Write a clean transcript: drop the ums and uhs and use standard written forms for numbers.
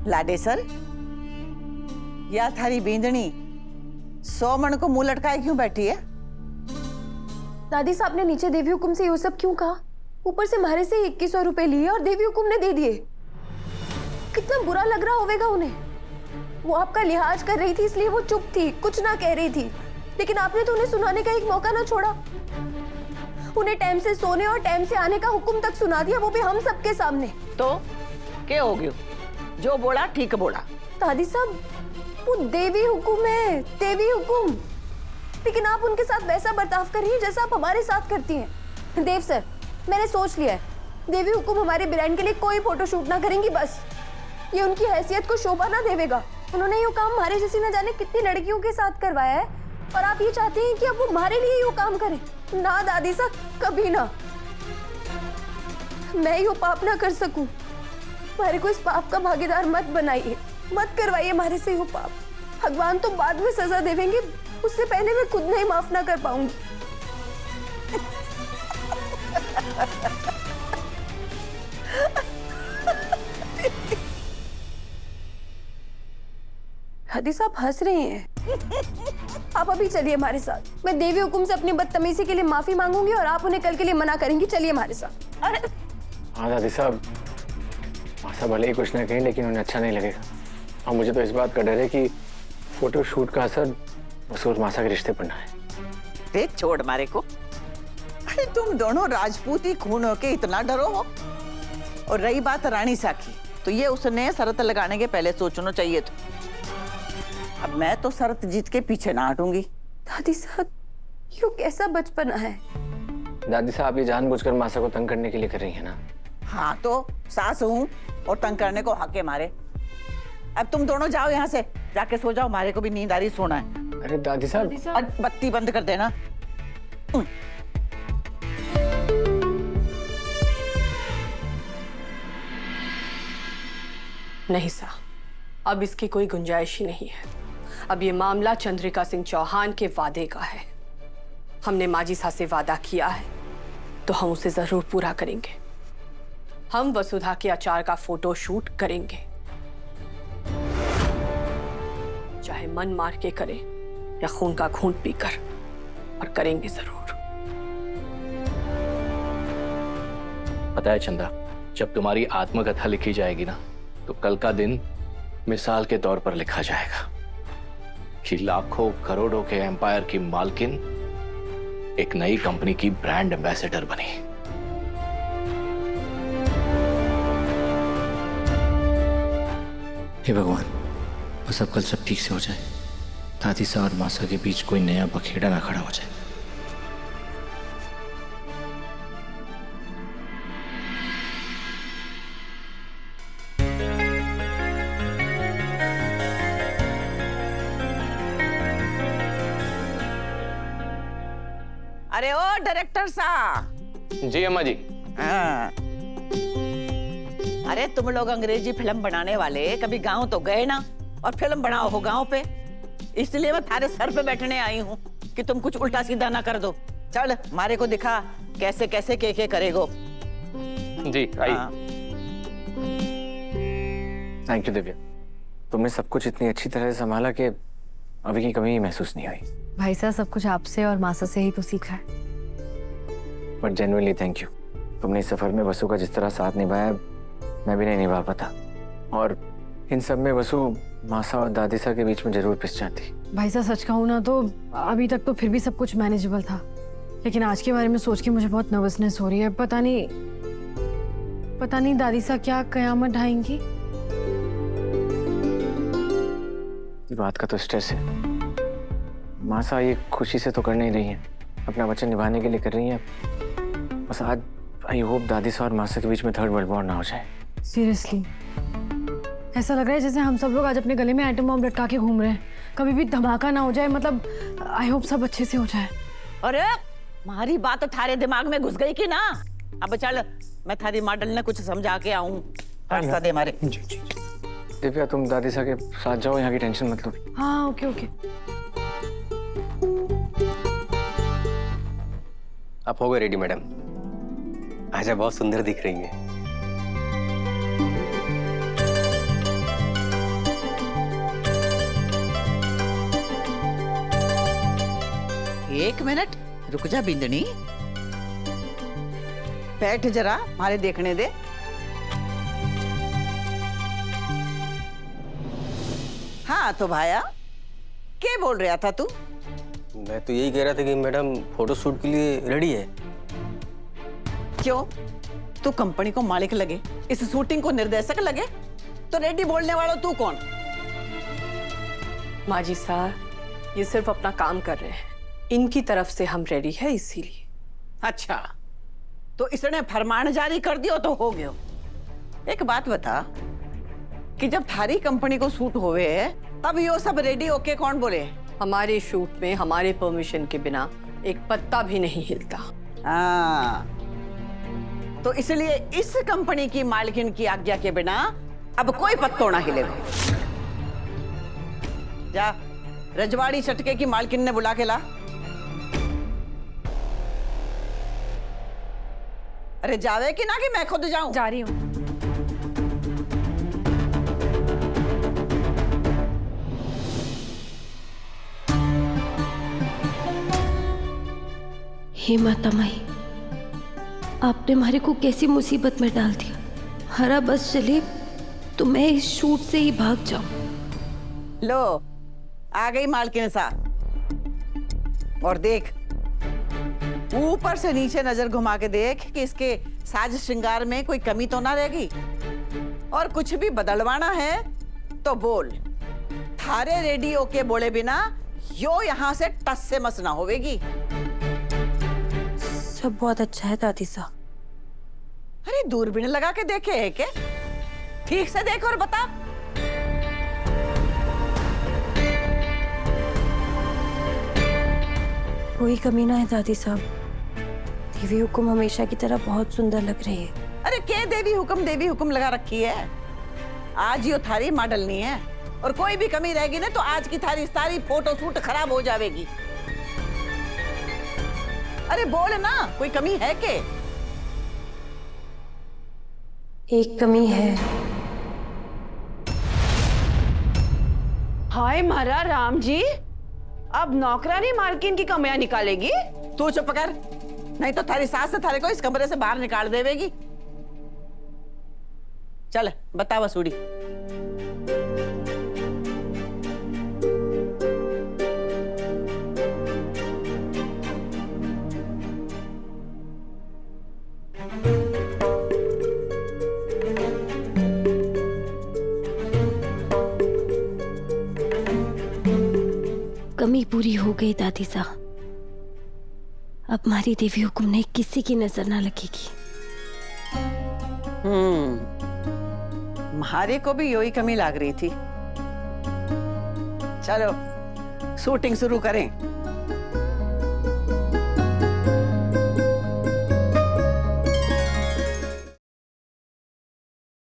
लाडे sir, या थारी बींदनी 100 मन को मुंह लटकाए क्यों बैठी है? दादी साहब ने नीचे देवी हुकुम से ये सब क्यों कहा? ऊपर से हमारे से 2100 रुपए लिए और देवी हुकुम ने दे दिए। कितना बुरा लग रहा होगा उन्हें। वो आपका लिहाज कर रही थी इसलिए वो चुप थी, कुछ ना कह रही थी, लेकिन आपने तो उन्हें सुनाने का एक मौका ना छोड़ा। उन्हें टाइम से सोने और टाइम से आने का हुक्म तक सुना दिया, वो भी हम सबके सामने। तो क्या हो गया? जो बोला ठीक बोला। दादी साहब, वो देवी हुकुम है, देवी हुकुम। लेकिन आप उनके साथ वैसा बर्ताव कर रही हैं जैसा आप हमारे साथ करती हैं। देव सर, मैंने सोच लिया है, देवी हुकुम हमारे ब्रांड के लिए कोई फोटोशूट ना करेंगी। बस ये उनकी हैसियत को शोभा ना देवेगा। उन्होंने ये काम हमारे जैसी न जाने कितनी लड़कियों के साथ करवाया है, और आप ये चाहते हैं कि अब वो हमारे लिए ये काम करें? ना दादी साहब, कभी ना। मैं ये पाप ना कर सकूं। हमारे को इस पाप का भागीदार मत बनाइए, मत करवाइए हमारे से ये पाप। भगवान तो बाद में सजा देवेंगे, उससे पहले मैं खुद नहीं माफ ना कर पाऊंगी। दादी साहब हंस रही हैं। आप अभी चलिए हमारे साथ। मैं देवी हुकुम से अपनी बदतमीजी के लिए माफी मांगूंगी और आप उन्हें कल के लिए मना करेंगी। चलिए हमारे साथ। अरे हाँ दादी साहब, मासा भले ही कुछ ना कहें लेकिन उन्हें अच्छा नहीं लगेगा। और मुझे तो इस बात का डर है कि फोटो शूट का असर वसूल मासा के रिश्ते पर ना है। देख छोड़ मारे को। अरे तुम दोनों राजपूती खून हो के इतना डरो हो? और रही बात रानी सा की, तो ये उसने शर्त लगाने के पहले सोचना चाहिए था। अब मैं तो शर्त जीत के पीछे ना हटूंगी। दादी साहब, ये कैसा बचपना है? दादी साहब ये जानबूझकर मासा को तंग करने के लिए कर रही है ना? हाँ तो सास हूँ और तंग करने को हक है मारे। अब तुम दोनों जाओ यहाँ से, जाके सो जाओ। मारे को भी नींद आ रही, सोना है। अरे दादी साहब, बत्ती बंद कर देना। नहीं सा, अब इसकी कोई गुंजाइश ही नहीं है। अब ये मामला चंद्रिका सिंह चौहान के वादे का है। हमने माजी साहब से वादा किया है तो हम उसे जरूर पूरा करेंगे। हम वसुधा के अचार का फोटो शूट करेंगे, चाहे मन मार के करें या खून का घूंट पीकर, और करेंगे जरूर। पता है चंदा, जब तुम्हारी आत्मकथा लिखी जाएगी ना, तो कल का दिन मिसाल के तौर पर लिखा जाएगा कि लाखों करोड़ों के एम्पायर की मालकिन एक नई कंपनी की ब्रांड एम्बेसडर बनी। हे भगवान, बस अब कल सब ठीक से हो जाए। दादी सा और मासा के बीच कोई नया बखेड़ा ना खड़ा हो जाए। अरे ओ डायरेक्टर साहब। जी अम्मा जी। हाँ। अरे तुम लोग अंग्रेजी फिल्म बनाने वाले कभी गांव तो गए ना, और फिल्म बनाओ हो गांव पे। इसलिए मैं थारे सर पे बैठने आई हूँ कि तुम कुछ उल्टा सीधा ना कर दो। चल मारे को दिखा कैसे कैसे के करेगो। जी आई। थैंक यू दिव्या, तुमने सब कुछ इतनी अच्छी तरह से संभाला कि अभी की कमी ही महसूस नहीं हुई। भाई साहब, सब कुछ आपसे और मासा से ही तो सीखा है। But genuinely thank you. तुमने इस सफर में वसु का जिस तरह साथ निभाया, मैं भी नहीं निभा पाता। और इन सब में वसु मासा और दादी सा के बीच में जरूर पिस जाती। भाई साहब, सच कहूँ ना तो अभी तक तो फिर भी सब कुछ मैनेजेबल था, लेकिन आज के बारे में सोच के मुझे बहुत नर्वसनेस हो रही है। पता नहीं दादी सा क्या कयामत ढाएंगी। इस बात का तो स्ट्रेस है। मासा ये खुशी से तो कर नहीं रही है, अपना वचन निभाने के लिए कर रही है। बस आज आई होप दादी सा और मासा के बीच में थर्ड वर्ल्ड वॉर ना हो जाए। सीरियसली ऐसा लग रहा है जैसे हम सब लोग आज अपने गले में एटम बम लटका के घूम रहे हैं। कभी भी धमाका ना हो जाए। मतलब आई होप सब अच्छे से हो जाए। अरे हमारी बात तो थारे दिमाग में घुस गई कि ना? अब चल मैं थारी मॉडल ने कुछ समझा के आऊं। रास्ता दे मारे। दिव्या तुम दादी सा के साथ जाओ, यहाँ की टेंशन मत लो। हाँ ओके ओके। आप हो गए रेडी मैडम? आज आप बहुत सुंदर दिख रही हैं। एक मिनट रुक जा बिंदनी, बैठ जरा, मारे देखने दे। हाँ तो भाया, क्या बोल रहा था तू? मैं तो यही कह रहा था कि मैडम फोटो शूट के लिए रेडी है। क्यों? तू कंपनी को मालिक लगे, इस शूटिंग को निर्देशक लगे, तो रेडी बोलने वाला तू कौन? माजी साहब ये सिर्फ अपना काम कर रहे हैं, इनकी तरफ से हम रेडी है इसीलिए। अच्छा, तो इसने फरमान जारी कर दियो तो हो गयो। एक बात बता कि जब थारी कंपनी को शूट होवे तब यो सब रेडी ओके कौन बोले? हमारे शूट में हमारे परमिशन के बिना एक पत्ता भी नहीं हिलता। हाँ, तो इसलिए इस कंपनी की मालकिन की आज्ञा के बिना अब कोई पत्तों ना हिलेगा। जा रजवाड़ी चटके की मालकिन ने बुला के ला। अरे जावे कि ना कि मैं खुद जाऊं? जा रही हूँ। हे माता माई, आपने हमारे को कैसी मुसीबत में डाल दिया। हरा बस चले तो मैं इस शूट से ही भाग जाऊं। लो आ गई मालकिन साहब, और देख ऊपर से नीचे नजर घुमा के देख कि इसके साज श्रृंगार में कोई कमी तो ना रहेगी, और कुछ भी बदलवाना है तो बोल। थारे रेडियो के बोले बिना यो यहाँ से टस से मस ना होवेगी। सब बहुत अच्छा है दादी साहब। अरे दूरबीन लगा के देखे है क्या? ठीक से देख और बता। कोई कमी ना है दादी साहब, देवी हुकुम हमेशा की तरह बहुत सुंदर लग रही है। अरे क्या देवी हुकुम लगा रखी है? आज यो थारी मॉडल नहीं है, और कोई भी कमी रहेगी ना तो आज की थारी सारी फोटो शूट खराब हो जाएगी। अरे बोल ना, कोई कमी है के? एक कमी है। हाय मारा राम जी, अब नौकरानी मालकिन की कमियां निकालेगी? तू चुप कर, नहीं तो थारी सास से थारे को इस कमरे से बाहर निकाल देवेगी। चल बता वसूड़ी। कमी पूरी हो गई दादी साहब, अब हमारी देवी हुकुम ने किसी की नजर ना लगेगी। म्हारे को भी यही कमी लग रही थी। चलो शूटिंग शुरू करें।